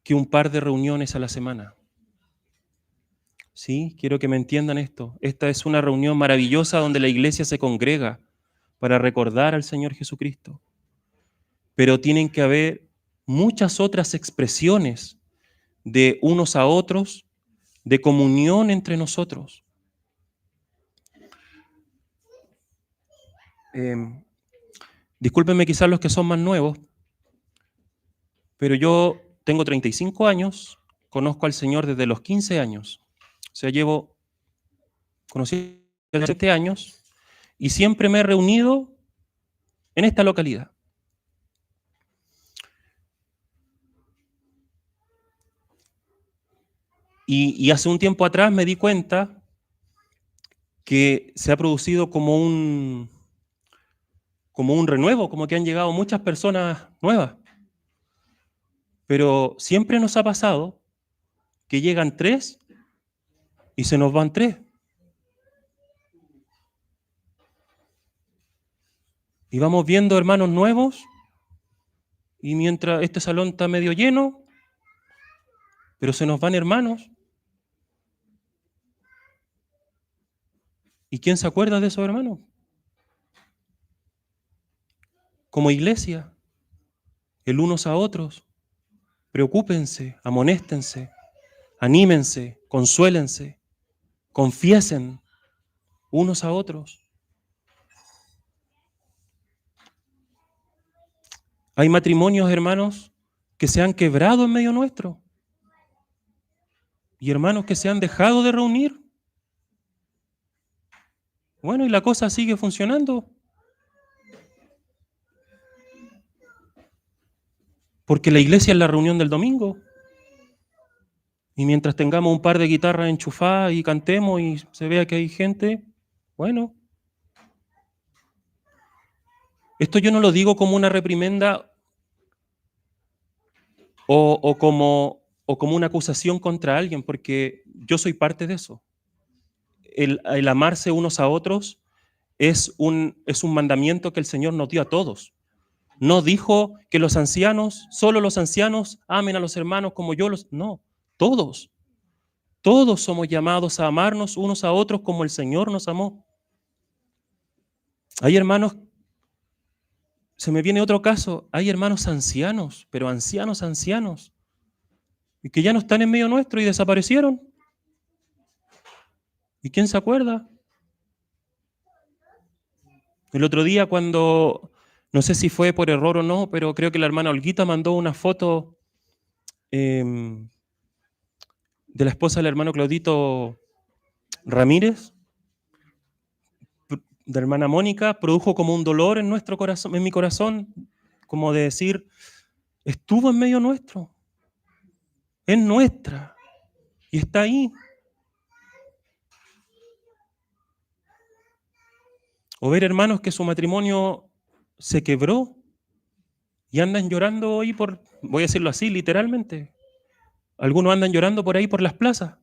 Speaker 1: que un par de reuniones a la semana. Sí, quiero que me entiendan esto. Esta es una reunión maravillosa donde la iglesia se congrega para recordar al Señor Jesucristo. Pero tienen que haber muchas otras expresiones de unos a otros, de comunión entre nosotros. Discúlpenme quizás los que son más nuevos, pero yo tengo 35 años, conozco al Señor desde los 15 años. O sea, conocí desde 7 años y siempre me he reunido en esta localidad. Y hace un tiempo atrás me di cuenta que se ha producido como un renuevo, como que han llegado muchas personas nuevas. Pero siempre nos ha pasado que llegan 3 y se nos van 3. Y vamos viendo hermanos nuevos y mientras este salón está medio lleno, pero se nos van hermanos. ¿Y quién se acuerda de esos hermanos? Como iglesia, el unos a otros, preocúpense, amonéstense, anímense, consuélense, confiesen unos a otros. Hay matrimonios, hermanos, que se han quebrado en medio nuestro. Y hermanos que se han dejado de reunir. Bueno, y la cosa sigue funcionando. Porque la iglesia es la reunión del domingo. Y mientras tengamos un par de guitarras enchufadas y cantemos y se vea que hay gente, bueno. Esto yo no lo digo como una reprimenda o como una acusación contra alguien, porque yo soy parte de eso. El amarse unos a otros es un mandamiento que el Señor nos dio a todos. No dijo que los ancianos, solo los ancianos, amen a los hermanos como yo los... No, todos. Todos somos llamados a amarnos unos a otros como el Señor nos amó. Hay hermanos, se me viene otro caso, hay hermanos ancianos, pero ancianos, y que ya no están en medio nuestro y desaparecieron. ¿Y quién se acuerda? El otro día cuando, no sé si fue por error o no, pero creo que la hermana Olguita mandó una foto de la esposa del hermano Claudito Ramírez, de la hermana Mónica, produjo como un dolor en nuestro corazón, en mi corazón, como de decir, estuvo en medio nuestro, es nuestra, y está ahí. O ver hermanos que su matrimonio se quebró y andan llorando hoy por, voy a decirlo así, literalmente. Algunos andan llorando por ahí por las plazas.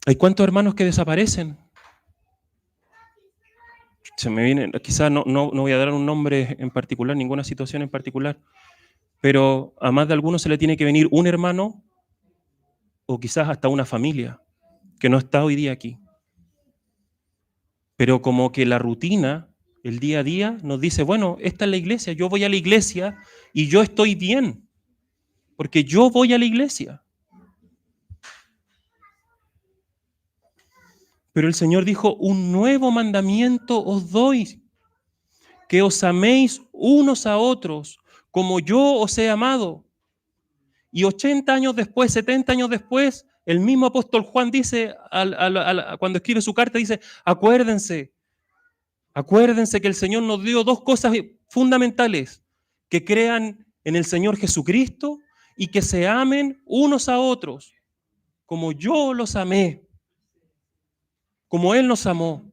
Speaker 1: Hay cuántos hermanos que desaparecen. Se me viene, quizás no voy a dar un nombre en particular, ninguna situación en particular, pero a más de algunos se le tiene que venir un hermano o quizás hasta una familia que no está hoy día aquí. Pero como que la rutina, el día a día, nos dice, bueno, esta es la iglesia, yo voy a la iglesia y yo estoy bien, porque yo voy a la iglesia. Pero el Señor dijo, un nuevo mandamiento os doy, que os améis unos a otros, como yo os he amado. Y 80 años después, 70 años después, el mismo apóstol Juan dice, cuando escribe su carta, dice, acuérdense que el Señor nos dio dos cosas fundamentales, que crean en el Señor Jesucristo y que se amen unos a otros, como yo los amé, como Él nos amó.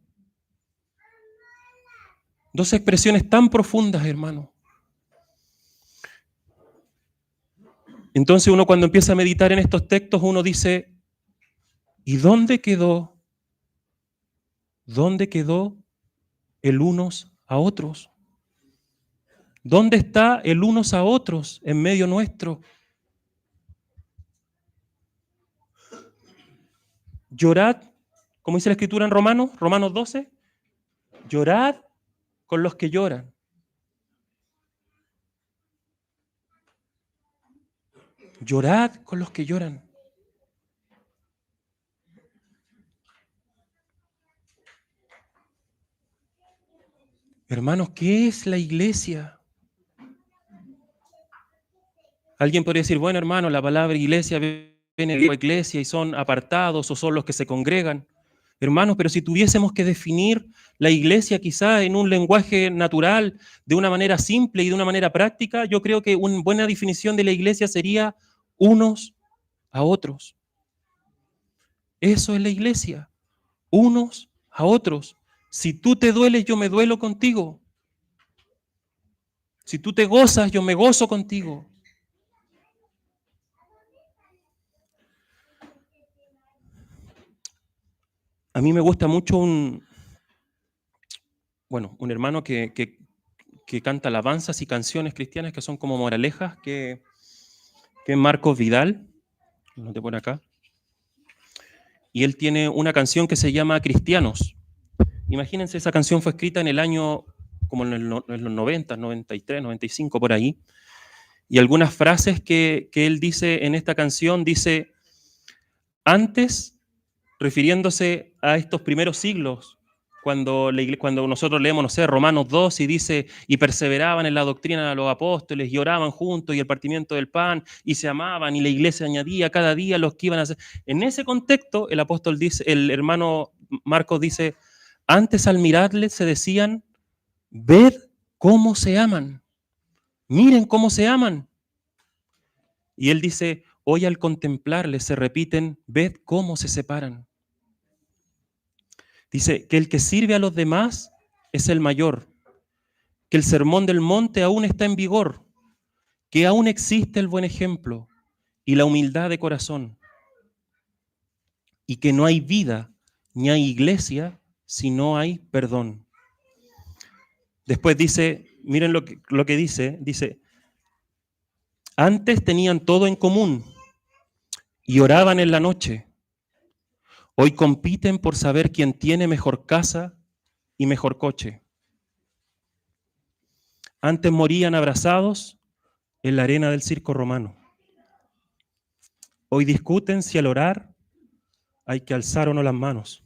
Speaker 1: Dos expresiones tan profundas, hermano. Entonces uno cuando empieza a meditar en estos textos, uno dice, ¿y dónde quedó el unos a otros? ¿Dónde está el unos a otros en medio nuestro? Llorad, como dice la Escritura en Romanos 12, llorad con los que lloran. Llorad con los que lloran. Hermanos, ¿qué es la iglesia? Alguien podría decir, bueno, hermano, la palabra iglesia viene de iglesia y son apartados o son los que se congregan. Hermanos, pero si tuviésemos que definir la iglesia quizá en un lenguaje natural, de una manera simple y de una manera práctica, yo creo que una buena definición de la iglesia sería unos a otros. Eso es la iglesia, unos a otros. Si tú te dueles, yo me duelo contigo. Si tú te gozas, yo me gozo contigo. A mí me gusta mucho un hermano que canta alabanzas y canciones cristianas que son como moralejas, que es Marcos Vidal, lo noté por acá. Y él tiene una canción que se llama Cristianos. Imagínense, esa canción fue escrita en el año, como en los 90, 93, 95, por ahí. Y algunas frases que él dice en esta canción, dice, antes, refiriéndose a estos primeros siglos, cuando nosotros leemos, no sé, Romanos 2 y dice, y perseveraban en la doctrina de los apóstoles, y oraban juntos, y el partimiento del pan, y se amaban, y la iglesia añadía cada día los que iban a hacer. En ese contexto, el apóstol dice, el hermano Marcos dice, antes al mirarles se decían, ved cómo se aman, miren cómo se aman. Y él dice, hoy al contemplarles se repiten, ved cómo se separan. Dice que el que sirve a los demás es el mayor, que el sermón del monte aún está en vigor, que aún existe el buen ejemplo y la humildad de corazón. y que no hay vida ni hay iglesia si no hay perdón. Después dice, miren lo que dice, antes tenían todo en común y oraban en la noche. Hoy compiten por saber quién tiene mejor casa y mejor coche. Antes morían abrazados en la arena del circo romano. Hoy discuten si al orar hay que alzar o no las manos.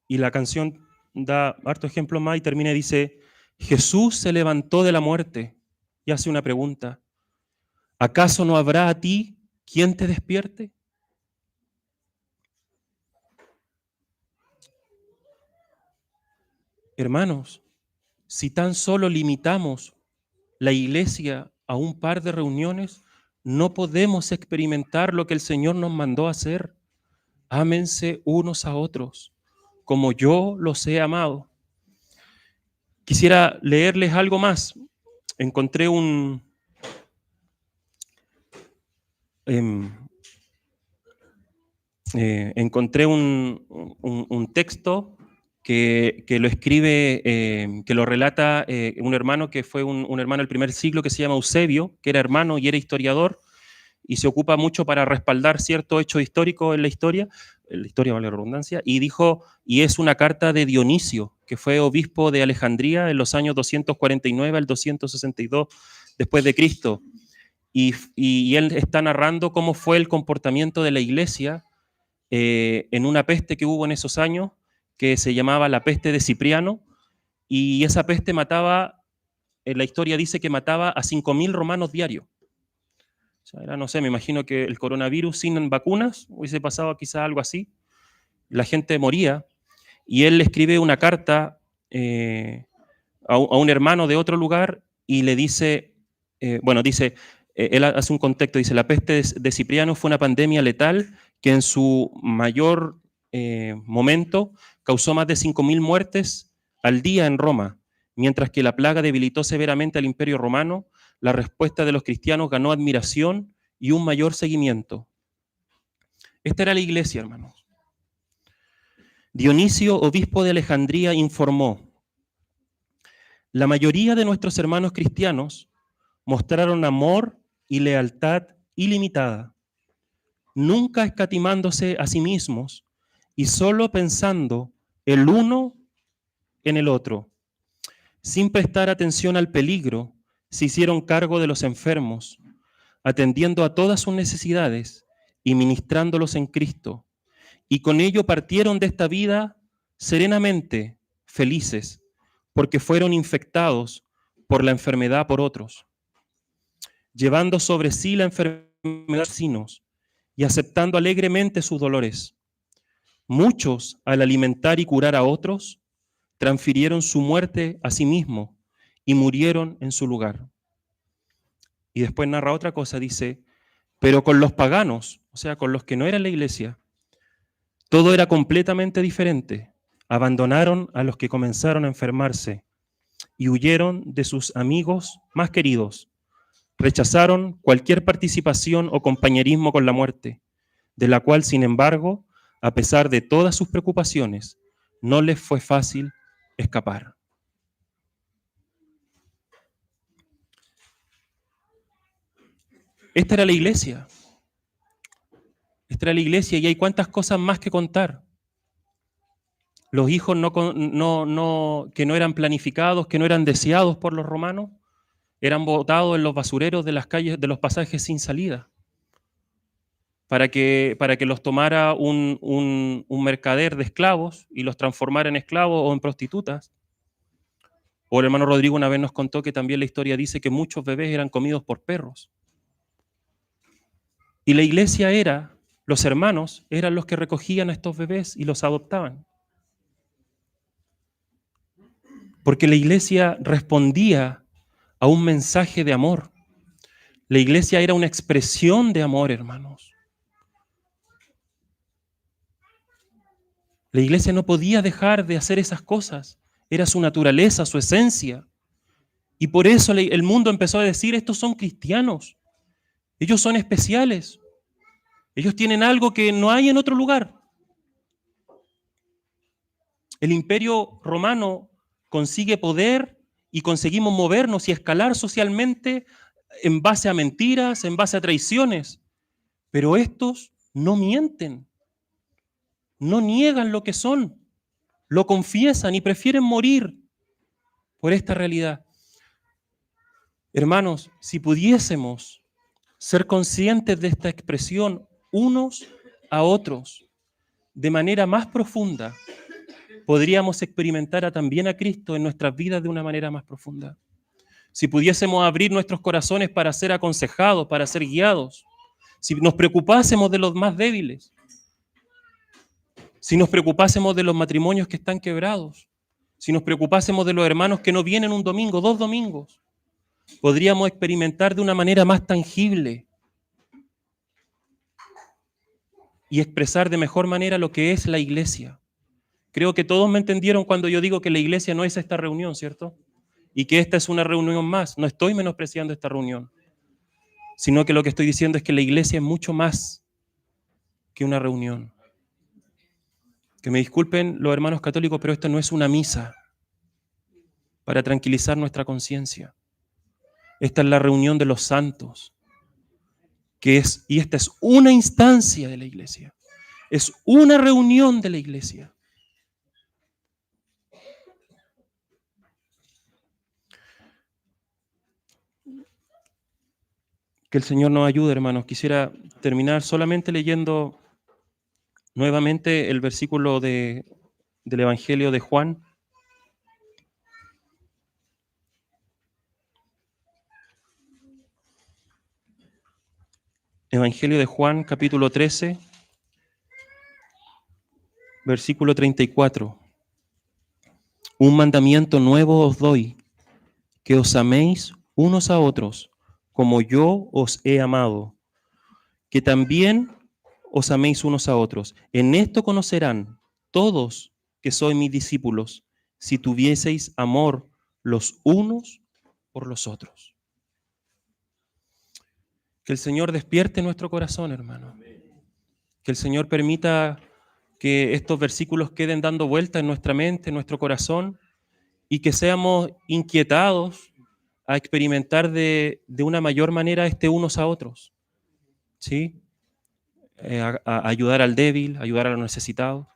Speaker 1: Y la canción da harto ejemplo más y termina y dice, Jesús se levantó de la muerte y hace una pregunta. ¿Acaso no habrá a ti quien te despierte? Hermanos, si tan solo limitamos la iglesia a un par de reuniones, no podemos experimentar lo que el Señor nos mandó a hacer. Ámense unos a otros, como yo los he amado. Quisiera leerles algo más. Encontré un texto que lo escribe, que lo relata un hermano que fue un hermano del primer siglo que se llama Eusebio, que era hermano y era historiador, y se ocupa mucho para respaldar ciertos hechos históricos en la historia vale la redundancia, y dijo, y es una carta de Dionisio, que fue obispo de Alejandría en los años 249 al 262 después de Cristo, y él está narrando cómo fue el comportamiento de la iglesia en una peste que hubo en esos años, que se llamaba la peste de Cipriano, y esa peste mataba, la historia dice que mataba a 5.000 romanos diarios. O sea, era, no sé, me imagino que el coronavirus sin vacunas hubiese pasado quizá algo así. La gente moría, y él le escribe una carta a un hermano de otro lugar y le dice, él hace un contexto, dice, la peste de Cipriano fue una pandemia letal que en su mayor momento causó más de 5.000 muertes al día en Roma, mientras que la plaga debilitó severamente al Imperio Romano. La respuesta de los cristianos ganó admiración y un mayor seguimiento. Esta era la iglesia, hermanos. Dionisio, obispo de Alejandría, informó: la mayoría de nuestros hermanos cristianos mostraron amor y lealtad ilimitada, nunca escatimándose a sí mismos y solo pensando el uno en el otro. Sin prestar atención al peligro, se hicieron cargo de los enfermos, atendiendo a todas sus necesidades y ministrándolos en Cristo. Y con ello partieron de esta vida serenamente, felices, porque fueron infectados por la enfermedad por otros, llevando sobre sí la enfermedad de vecinos y aceptando alegremente sus dolores. Muchos, al alimentar y curar a otros, transfirieron su muerte a sí mismos y murieron en su lugar. Y después narra otra cosa, dice, pero con los paganos, o sea, con los que no eran la iglesia, todo era completamente diferente. Abandonaron a los que comenzaron a enfermarse y huyeron de sus amigos más queridos. Rechazaron cualquier participación o compañerismo con la muerte, de la cual, sin embargo, a pesar de todas sus preocupaciones, no les fue fácil escapar. Esta era la iglesia. Esta era la iglesia y hay cuántas cosas más que contar. Los hijos que no eran planificados, que no eran deseados por los romanos, eran botados en los basureros de las calles, de los pasajes sin salida, para que los tomara un mercader de esclavos y los transformara en esclavos o en prostitutas. O el hermano Rodrigo una vez nos contó que también la historia dice que muchos bebés eran comidos por perros. Y la iglesia los hermanos eran los que recogían a estos bebés y los adoptaban. Porque la iglesia respondía a un mensaje de amor. La iglesia era una expresión de amor, hermanos. La iglesia no podía dejar de hacer esas cosas. Era su naturaleza, su esencia. Y por eso el mundo empezó a decir, estos son cristianos. Ellos son especiales. Ellos tienen algo que no hay en otro lugar. El Imperio Romano consigue poder y conseguimos movernos y escalar socialmente en base a mentiras, en base a traiciones. Pero estos no mienten, no niegan lo que son, lo confiesan y prefieren morir por esta realidad. Hermanos, si pudiésemos ser conscientes de esta expresión unos a otros de manera más profunda, podríamos experimentar también a Cristo en nuestras vidas de una manera más profunda. Si pudiésemos abrir nuestros corazones para ser aconsejados, para ser guiados, si nos preocupásemos de los más débiles, si nos preocupásemos de los matrimonios que están quebrados, si nos preocupásemos de los hermanos que no vienen un domingo, 2 domingos, podríamos experimentar de una manera más tangible y expresar de mejor manera lo que es la iglesia. Creo que todos me entendieron cuando yo digo que la iglesia no es esta reunión, ¿cierto? Y que esta es una reunión más. No estoy menospreciando esta reunión, sino que lo que estoy diciendo es que la iglesia es mucho más que una reunión. Que me disculpen los hermanos católicos, pero esto no es una misa para tranquilizar nuestra conciencia. Esta es la reunión de los santos, y esta es una instancia de la iglesia. Es una reunión de la iglesia. Que el Señor nos ayude, hermanos. Quisiera terminar solamente leyendo nuevamente el versículo del Evangelio de Juan. Evangelio de Juan, capítulo 13, versículo 34. Un mandamiento nuevo os doy, que os améis unos a otros, como yo os he amado, que también os améis unos a otros. En esto conocerán todos que sois mis discípulos, si tuvieseis amor los unos por los otros. Que el Señor despierte nuestro corazón, hermano. Que el Señor permita que estos versículos queden dando vuelta en nuestra mente, en nuestro corazón, y que seamos inquietados a experimentar de una mayor manera unos a otros. ¿Sí? A ayudar al débil, ayudar a los necesitados.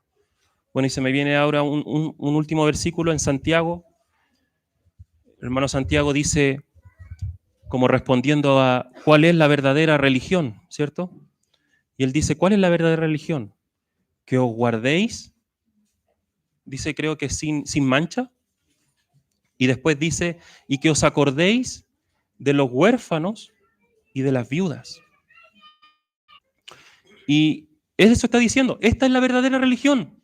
Speaker 1: Bueno, y se me viene ahora un último versículo en Santiago. El hermano Santiago dice, como respondiendo a cuál es la verdadera religión, ¿cierto? Y él dice, ¿cuál es la verdadera religión? Que os guardéis, dice creo que sin mancha, y después dice, y que os acordéis de los huérfanos y de las viudas. Y eso está diciendo, esta es la verdadera religión,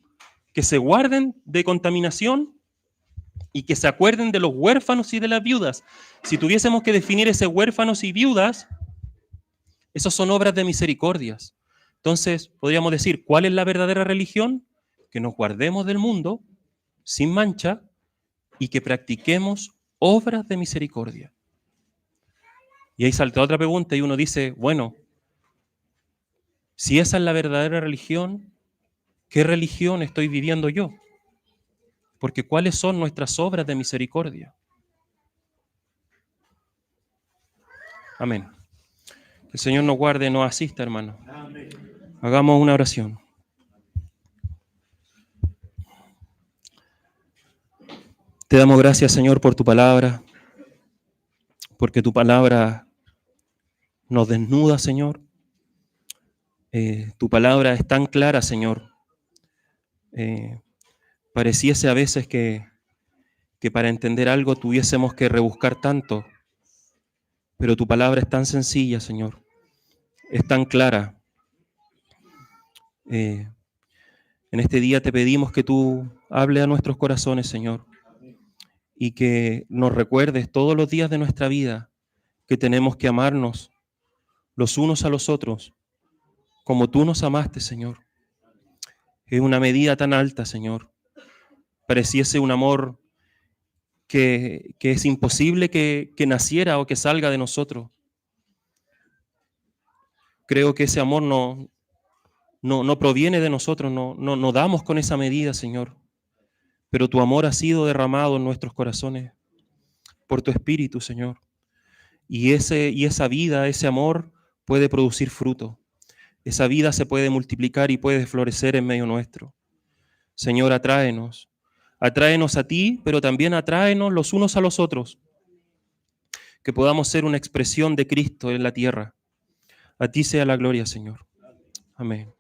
Speaker 1: que se guarden de contaminación y que se acuerden de los huérfanos y de las viudas. Si tuviésemos que definir ese huérfanos y viudas, esos son obras de misericordias. Entonces, podríamos decir, ¿cuál es la verdadera religión? Que nos guardemos del mundo sin mancha y que practiquemos obras de misericordia. Y ahí salta otra pregunta y uno dice, bueno, si esa es la verdadera religión, ¿qué religión estoy viviendo yo? Porque ¿cuáles son nuestras obras de misericordia? Amén. Que el Señor nos guarde y nos asista, hermano. Amén. Hagamos una oración. Te damos gracias, Señor, por tu palabra, porque tu palabra nos desnuda, Señor. Tu palabra es tan clara, Señor. Pareciese a veces que para entender algo tuviésemos que rebuscar tanto, pero tu palabra es tan sencilla, Señor. Es tan clara. En este día te pedimos que tú hables a nuestros corazones, Señor, y que nos recuerdes todos los días de nuestra vida que tenemos que amarnos los unos a los otros como tú nos amaste, Señor. Es una medida tan alta, Señor. Pareciese un amor que es imposible que naciera o que salga de nosotros. Creo que ese amor no proviene de nosotros, no damos con esa medida, Señor. Pero tu amor ha sido derramado en nuestros corazones por tu Espíritu, Señor. Y esa vida, ese amor puede producir fruto. Esa vida se puede multiplicar y puede florecer en medio nuestro. Señor, atráenos. Atráenos a ti, pero también atráenos los unos a los otros. Que podamos ser una expresión de Cristo en la tierra. A ti sea la gloria, Señor. Amén.